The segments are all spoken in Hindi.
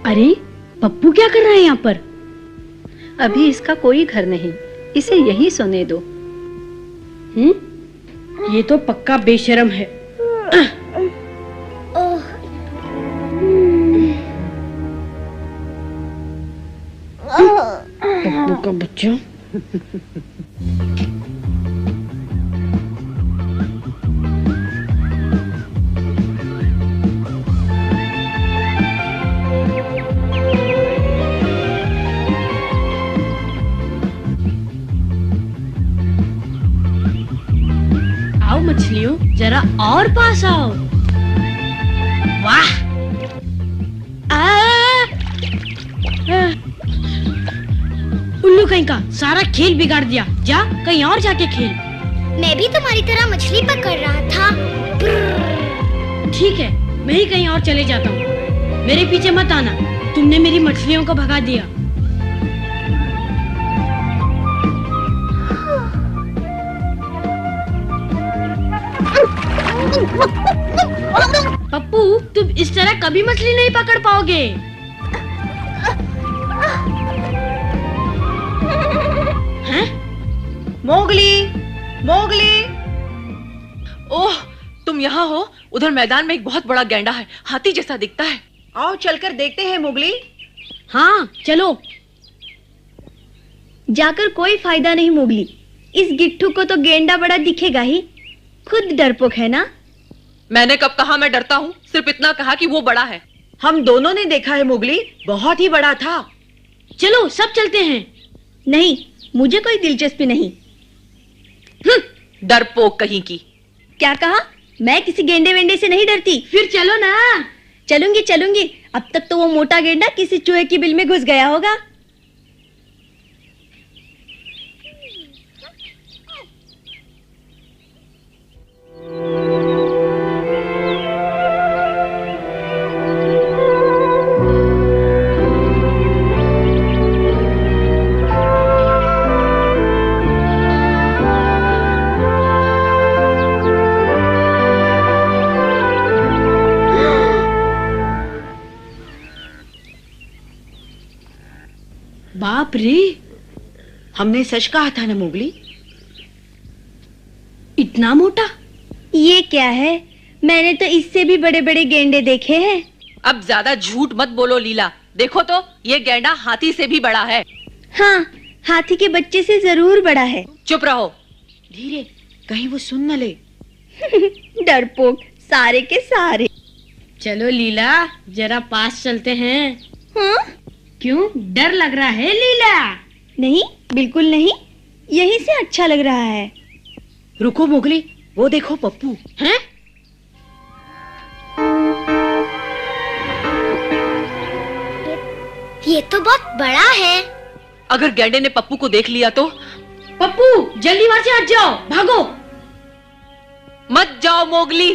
अरे पप्पू क्या कर रहा है यहाँ पर? अभी इसका कोई घर नहीं, इसे यही सोने दो। ये तो पक्का बेशर्म है। पप्पू का बच्चा। मछलियों जरा और पास आओ। वाह! उल्लू कहीं का सारा खेल बिगाड़ दिया। जा कहीं और जाके खेल। मैं भी तुम्हारी तरह मछली पकड़ रहा था। ठीक है, मैं ही कहीं और चले जाता हूँ। मेरे पीछे मत आना, तुमने मेरी मछलियों को भगा दिया। पप्पू, तुम इस तरह कभी मछली नहीं पकड़ पाओगे। हैं? Mowgli, Mowgli. ओह, तुम यहाँ हो? उधर मैदान में एक बहुत बड़ा गैंडा है, हाथी जैसा दिखता है। आओ चलकर देखते हैं मोगली। हाँ चलो। जाकर कोई फायदा नहीं मोगली, इस गिट्ठू को तो गेंडा बड़ा दिखेगा ही, खुद डरपोक है ना। मैंने कब कहा मैं डरता हूँ? सिर्फ इतना कहा कि वो बड़ा है। हम दोनों ने देखा है मोगली, बहुत ही बड़ा था। चलो सब चलते हैं। नहीं, मुझे कोई दिलचस्पी नहीं। डरपोक कहीं की। क्या कहा? मैं किसी गेंडे वेंडे से नहीं डरती। फिर चलो ना। चलूंगी चलूंगी। अब तक तो वो मोटा गेंडा किसी चूहे की बिल में घुस गया होगा। बाप रे, हमने सच कहा था ना मोगली। इतना मोटा? ये क्या है? मैंने तो इससे भी बड़े बड़े गेंडे देखे हैं। अब ज्यादा झूठ मत बोलो लीला। देखो तो, ये गैंडा हाथी से भी बड़ा है। हाँ, हाथी के बच्चे से जरूर बड़ा है। चुप रहो। धीरे, कहीं वो सुन न ले। डरपोक सारे के सारे। चलो लीला, जरा पास चलते हैं। हाँ? क्यों, डर लग रहा है लीला? नहीं, बिल्कुल नहीं, यहीं से अच्छा लग रहा है। रुको मोगली, वो देखो पप्पू। हैं? ये तो बहुत बड़ा है। अगर गैंडे ने पप्पू को देख लिया तो? पप्पू, जल्दी वहां से हट जाओ, भागो। मत जाओ मोगली।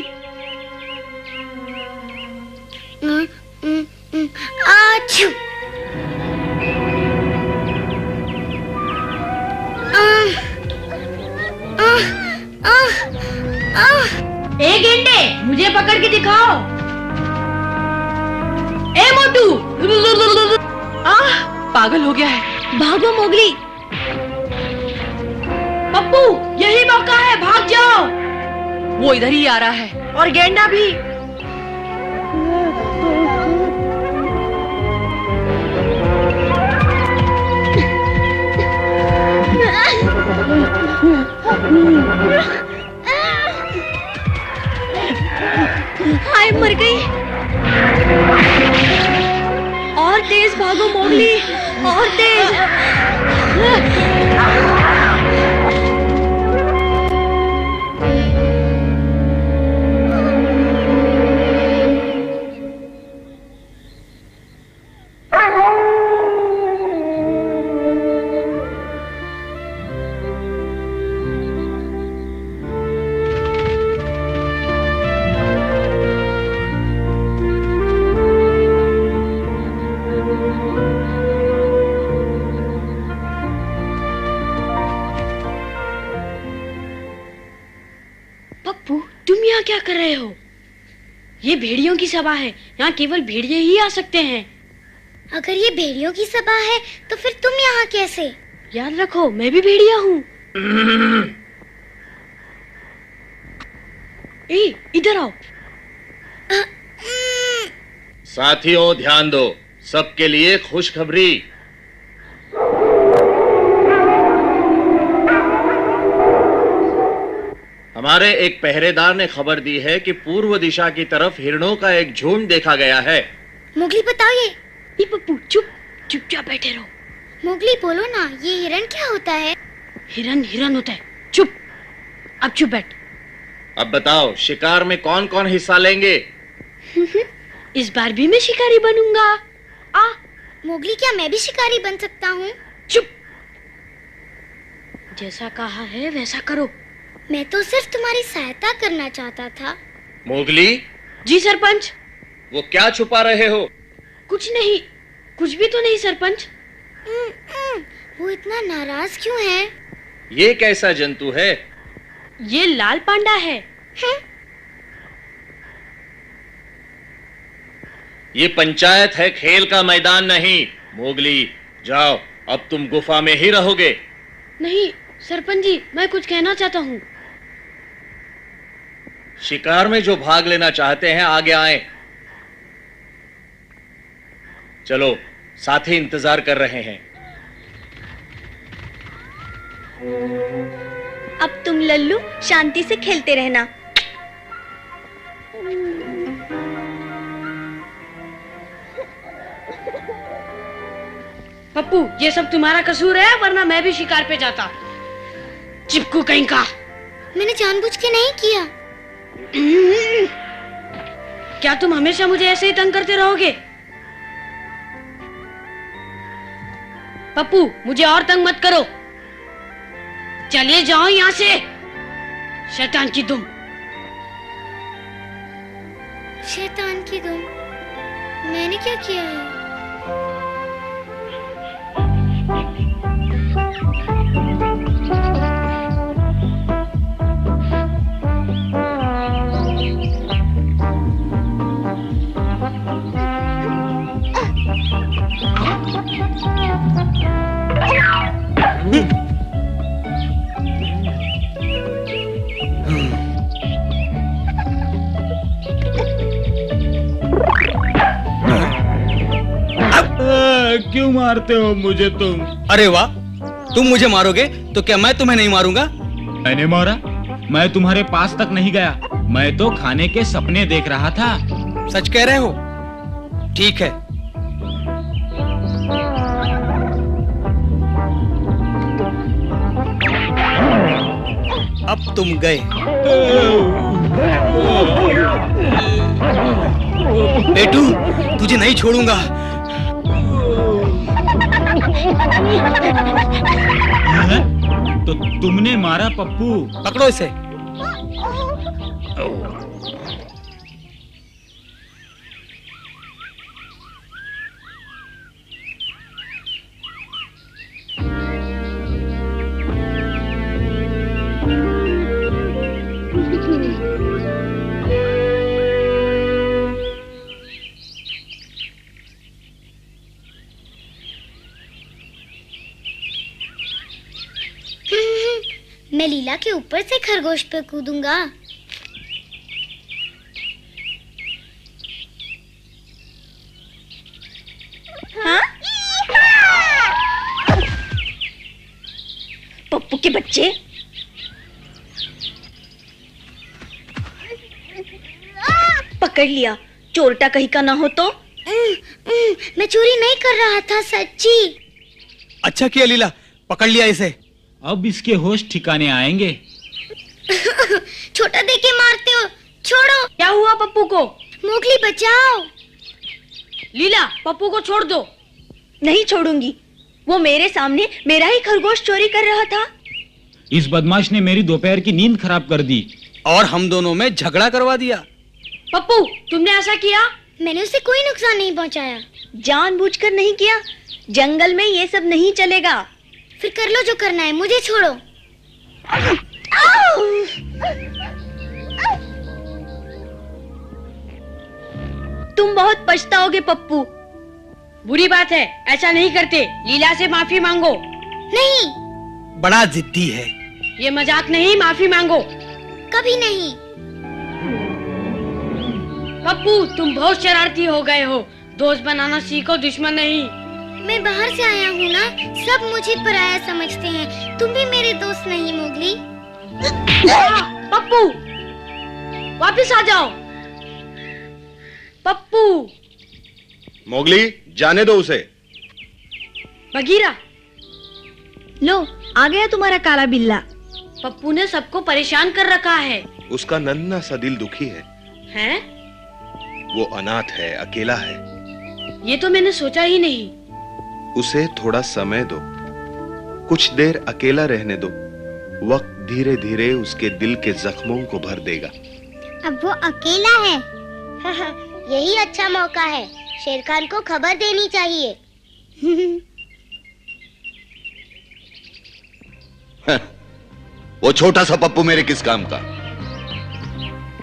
आछू। ए गेंडे, मुझे पकड़ के दिखाओ। ए मोटू। पागल हो गया है। भागो मोगली। पप्पू, यही मौका है, भाग जाओ। वो इधर ही आ रहा है। और गेंडा भी। हाय, मर गई। और तेज भागो मोगली, और तेज। पप्पू, तुम यहाँ क्या कर रहे हो? ये भेड़ियों की सभा है, यहाँ केवल भेड़िए ही आ सकते हैं। अगर ये भेड़ियों की सभा है तो फिर तुम यहाँ कैसे? याद रखो, मैं भी भेड़िया हूँ। इधर आओ। साथियों ध्यान दो, सबके लिए खुशखबरी। हमारे एक पहरेदार ने खबर दी है कि पूर्व दिशा की तरफ हिरणों का एक झुंड देखा गया है। मोगली बताओ ये पप्पू चुपचाप बैठे रहो। मोगली बोलो ना, ये हिरण क्या होता है? हिरन होता है। चुप, अब चुप बैठ। अब बताओ, शिकार में कौन कौन हिस्सा लेंगे? इस बार भी मैं शिकारी बनूंगा। मोगली, क्या मैं भी शिकारी बन सकता हूँ? चुप, जैसा कहा है वैसा करो। मैं तो सिर्फ तुम्हारी सहायता करना चाहता था। मोगली। जी सरपंच। वो क्या छुपा रहे हो? कुछ नहीं, कुछ भी तो नहीं सरपंच। वो इतना नाराज क्यों है? ये कैसा जंतु है? ये लाल पांडा है। ये पंचायत है, खेल का मैदान नहीं। मोगली, जाओ, अब तुम गुफा में ही रहोगे। नहीं सरपंच जी, मैं कुछ कहना चाहता हूँ। शिकार में जो भाग लेना चाहते हैं आगे आएं। चलो, साथी इंतजार कर रहे हैं। अब तुम लल्लू शांति से खेलते रहना। पप्पू, ये सब तुम्हारा कसूर है, वरना मैं भी शिकार पे जाता। चिपकू कहीं का। मैंने जानबूझ के नहीं किया। क्या तुम हमेशा मुझे ऐसे ही तंग करते रहोगे? पप्पू, मुझे और तंग मत करो। चले जाओ यहाँ से, शैतान की दुम। शैतान की दुम? मैंने क्या किया है? क्यों मारते हो मुझे तुम? अरे वाह, तुम मुझे मारोगे तो क्या मैं तुम्हें नहीं मारूंगा? मैंने मारा? मैं तुम्हारे पास तक नहीं गया, मैं तो खाने के सपने देख रहा था। सच कह रहे हो? ठीक है। अब तुम गए। बेटू, तुझे नहीं छोड़ूंगा। तो तुमने मारा पप्पू? पकड़ो इसे। मैं लीला के ऊपर से खरगोश पे कूदूंगा। हाँ? पप्पू के बच्चे, पकड़ लिया। चोरटा कहीं का ना हो तो मैं चोरी नहीं कर रहा था, सच्ची। अच्छा किया लीला, पकड़ लिया इसे। अब इसके होश ठिकाने आएंगे। छोटा देके मारते हो, छोड़ो। क्या हुआ पप्पू को? मोगली बचाओ। लीला, पप्पू को छोड़ दो। नहीं छोड़ूंगी। वो मेरे सामने मेरा ही खरगोश चोरी कर रहा था। इस बदमाश ने मेरी दोपहर की नींद खराब कर दी और हम दोनों में झगड़ा करवा दिया। पप्पू, तुमने ऐसा किया? मैंने उसे कोई नुकसान नहीं पहुंचाया। जानबूझकर नहीं किया। जंगल में ये सब नहीं चलेगा। फिर कर लो जो करना है, मुझे छोड़ो। तुम बहुत पछताओगे पप्पू। बुरी बात है, ऐसा नहीं करते। लीला से माफी मांगो। नहीं, बड़ा जिद्दी है। ये मजाक नहीं, माफी मांगो। कभी नहीं। पप्पू, तुम बहुत शरारती हो गए हो। दोस्त बनाना सीखो, दुश्मन नहीं। मैं बाहर से आया हूँ ना, सब मुझे पराया समझते हैं। तुम भी मेरे दोस्त नहीं मोगली। पप्पू, वापस आ जाओ। पप्पू। मोगली, जाने दो उसे। बगीरा, लो आ गया तुम्हारा काला बिल्ला। पप्पू ने सबको परेशान कर रखा है। उसका नन्हा सा दिल दुखी है। हैं? वो अनाथ है, अकेला है। ये तो मैंने सोचा ही नहीं। उसे थोड़ा समय दो, कुछ देर अकेला रहने दो। वक्त धीरे धीरे उसके दिल के जख्मों को भर देगा। अब वो अकेला है। यही अच्छा मौका है। शेर खान को खबर देनी चाहिए। वो छोटा सा पप्पू मेरे किस काम का?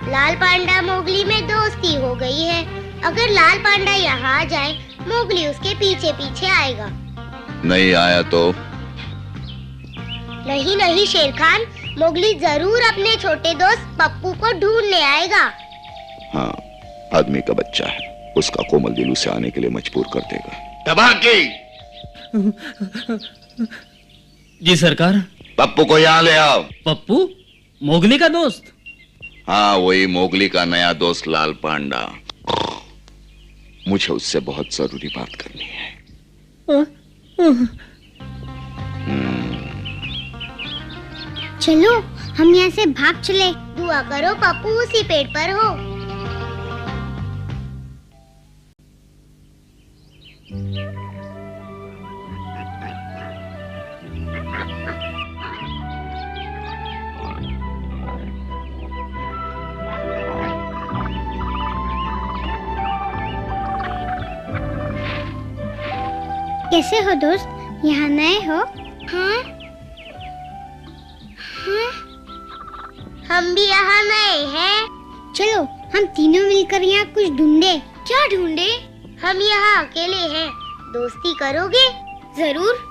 लाल पांडा मोगली में दोस्ती हो गई है। अगर लाल पांडा यहाँ आ जाए, मोगली उसके पीछे पीछे आएगा। नहीं आया तो? नहीं नहीं शेर खान, मोगली जरूर अपने छोटे दोस्त पप्पू को ढूंढने आएगा। हाँ, आदमी का बच्चा है, उसका कोमल दिल उसे आने के लिए मजबूर कर देगा। तबाकी! जी सरकार। पप्पू को यहाँ ले आओ। पप्पू, मोगली का दोस्त? हाँ, वही मोगली का नया दोस्त लाल पांडा। मुझे उससे बहुत जरूरी बात करनी है। चलो हम यहाँ से भाग चले। दुआ करो पप्पू उसी पेड़ पर हो। कैसे हो दोस्त? यहाँ नए हो? हाँ? हाँ? हम भी यहाँ नए हैं। चलो हम तीनों मिलकर यहाँ कुछ ढूंढे। क्या ढूंढे? हम यहाँ अकेले हैं। दोस्ती करोगे? जरूर।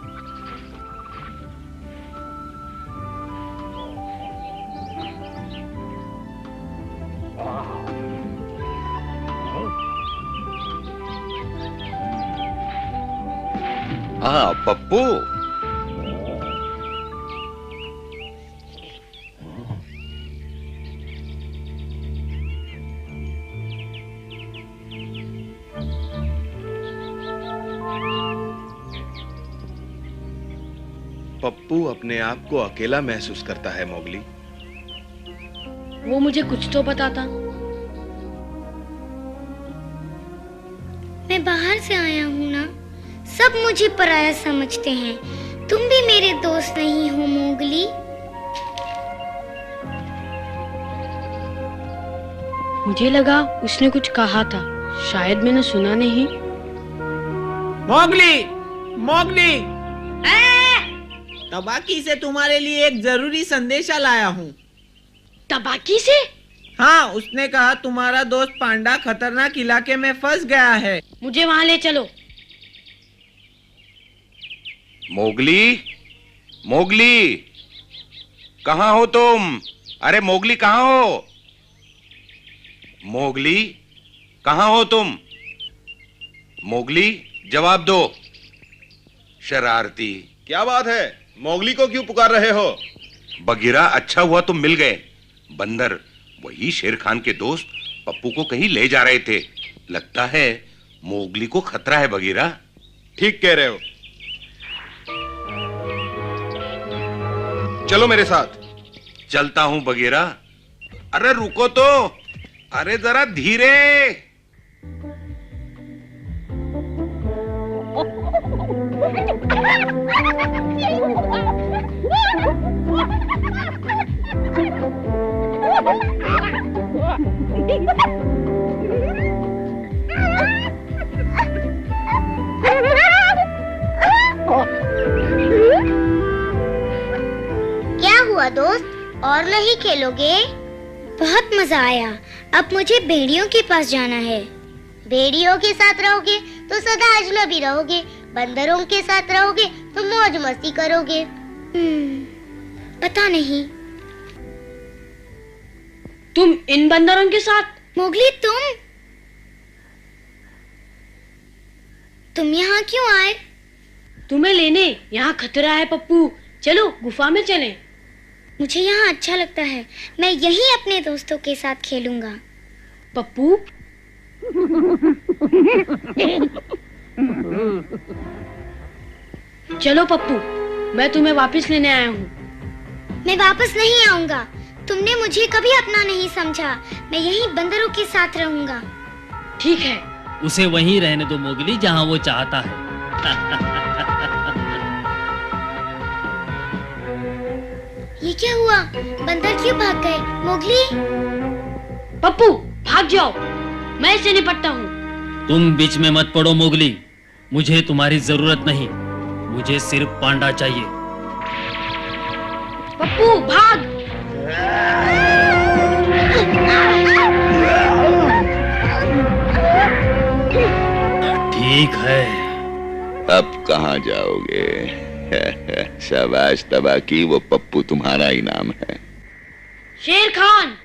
हाँ पप्पू, पप्पू अपने आप को अकेला महसूस करता है मोगली। वो मुझे कुछ तो बताता। मैं बाहर से आया हूँ ना, सब मुझे पराया समझते हैं। तुम भी मेरे दोस्त नहीं हो मोगली। मुझे लगा उसने कुछ कहा था, शायद मैंने सुना नहीं। मोगली, मोगली, तबाकी से तुम्हारे लिए एक जरूरी संदेशा लाया हूँ। तबाकी से? हाँ, उसने कहा तुम्हारा दोस्त पांडा खतरनाक इलाके में फंस गया है। मुझे वहाँ ले चलो। मोगली, मोगली, कहाँ हो तुम? अरे मोगली कहाँ हो? मोगली, कहाँ हो तुम? मोगली, जवाब दो। शरारती। क्या बात है? मोगली को क्यों पुकार रहे हो? बगीरा, अच्छा हुआ तुम मिल गए। बंदर, वही शेर खान के दोस्त पप्पू को कहीं ले जा रहे थे। लगता है मोगली को खतरा है बगीरा। ठीक कह रहे हो। चलो मेरे साथ। चलता हूं बगीरा। अरे रुको तो, अरे जरा धीरे। क्या हुआ दोस्त, और नहीं खेलोगे? बहुत मजा आया। अब मुझे भेड़ियों के पास जाना है। भेड़ियों के साथ रहोगे तो सदा अजनबी रहोगे, बंदरों के साथ रहोगे तो मौज मस्ती करोगे। पता नहीं। तुम इन बंदरों के साथ? मोगली तुम यहाँ क्यों आए? तुम्हें लेने। यहाँ खतरा है पप्पू, चलो गुफा में चलें। मुझे यहाँ अच्छा लगता है, मैं यहीं अपने दोस्तों के साथ खेलूंगा। पप्पू चलो पप्पू, मैं तुम्हें वापस लेने आया हूँ। मैं वापस नहीं आऊंगा। तुमने मुझे कभी अपना नहीं समझा। मैं यहीं बंदरों के साथ रहूंगा। ठीक है। उसे वहीं रहने दो मोगली, जहाँ वो चाहता है। ये क्या हुआ? बंदर क्यों भाग गए? मोगली! पप्पू भाग जाओ, मैं इससे निपटता हूँ। तुम बीच में मत पड़ो मोगली, मुझे तुम्हारी जरूरत नहीं, मुझे सिर्फ पांडा चाहिए। पप्पू भाग! ठीक है। अब कहाँ जाओगे? शाबाश तबाकी, वो पप्पू तुम्हारा इनाम है। शेर खान!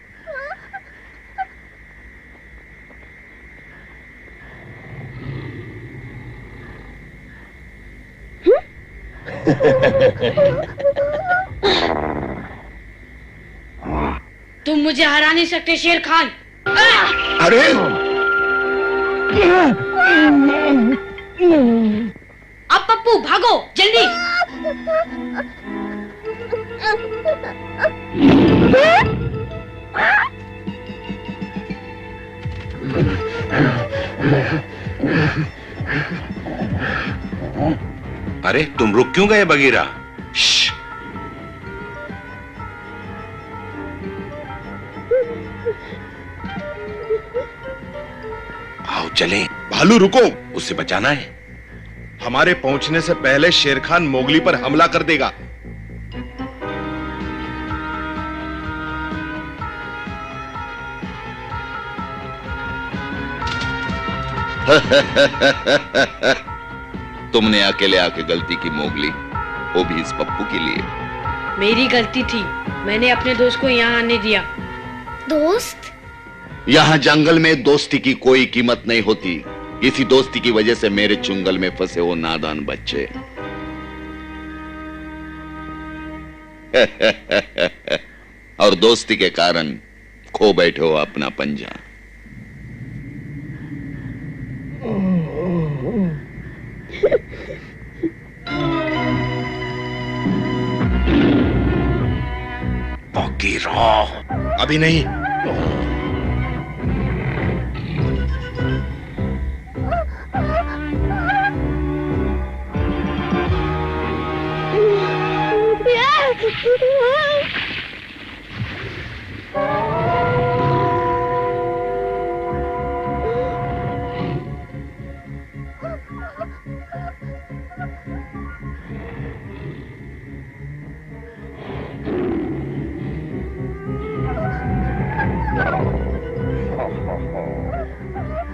तुम मुझे हरा नहीं सकते शेर खान। अरे अब पप्पू भागो जल्दी। अरे तुम रुक क्यों गए बगीरा? आओ चलें। भालू रुको, उससे बचाना है। हमारे पहुंचने से पहले शेर खान मोगली पर हमला कर देगा। तुमने अकेले आके गलती की मोगली, वो भी इस पप्पू के लिए। मेरी गलती थी, मैंने अपने दोस्त को यहाँ आने दिया। दोस्त? यहाँ जंगल में दोस्ती की कोई कीमत नहीं होती। इसी दोस्ती की वजह से मेरे चुंगल में फंसे हो नादान बच्चे। और दोस्ती के कारण खो बैठे हो अपना पंजा। बगीरा, अभी नहीं।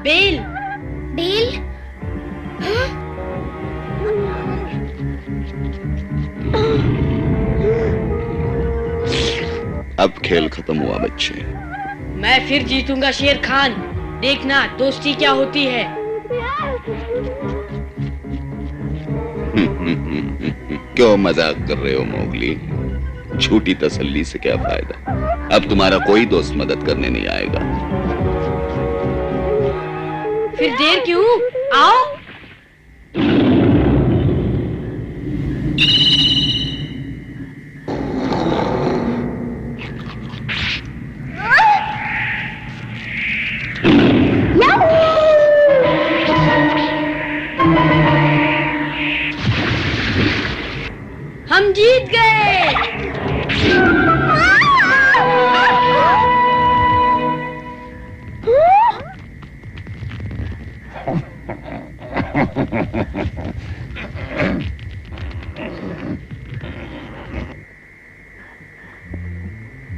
बेल! बेल? हाँ? अब खेल खत्म हुआ बच्चे। मैं फिर जीतूंगा शेर खान, देखना दोस्ती क्या होती है। क्यों मजाक कर रहे हो मोगली? झूठी तसल्ली से क्या फायदा? अब तुम्हारा कोई दोस्त मदद करने नहीं आएगा। फिर देर क्यों? आओ। हम जीत गए।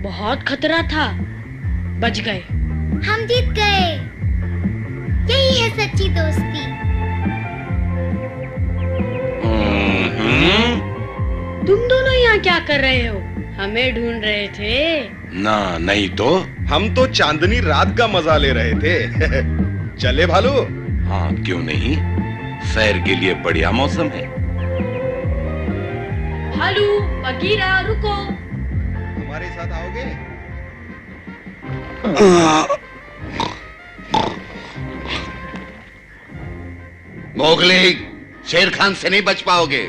बहुत खतरा था, बच गए। हम जीत गए। यही है सच्ची दोस्ती। तुम दोनों यहाँ क्या कर रहे हो? हमें ढूंढ रहे थे? ना नहीं तो। हम तो चांदनी रात का मजा ले रहे थे। चले भालू? हाँ क्यों नहीं, सैर के लिए बढ़िया मौसम है। भालू, बगीरा, रुको। हमारे साथ आओगे? मोगली, शेर खान से नहीं बच पाओगे।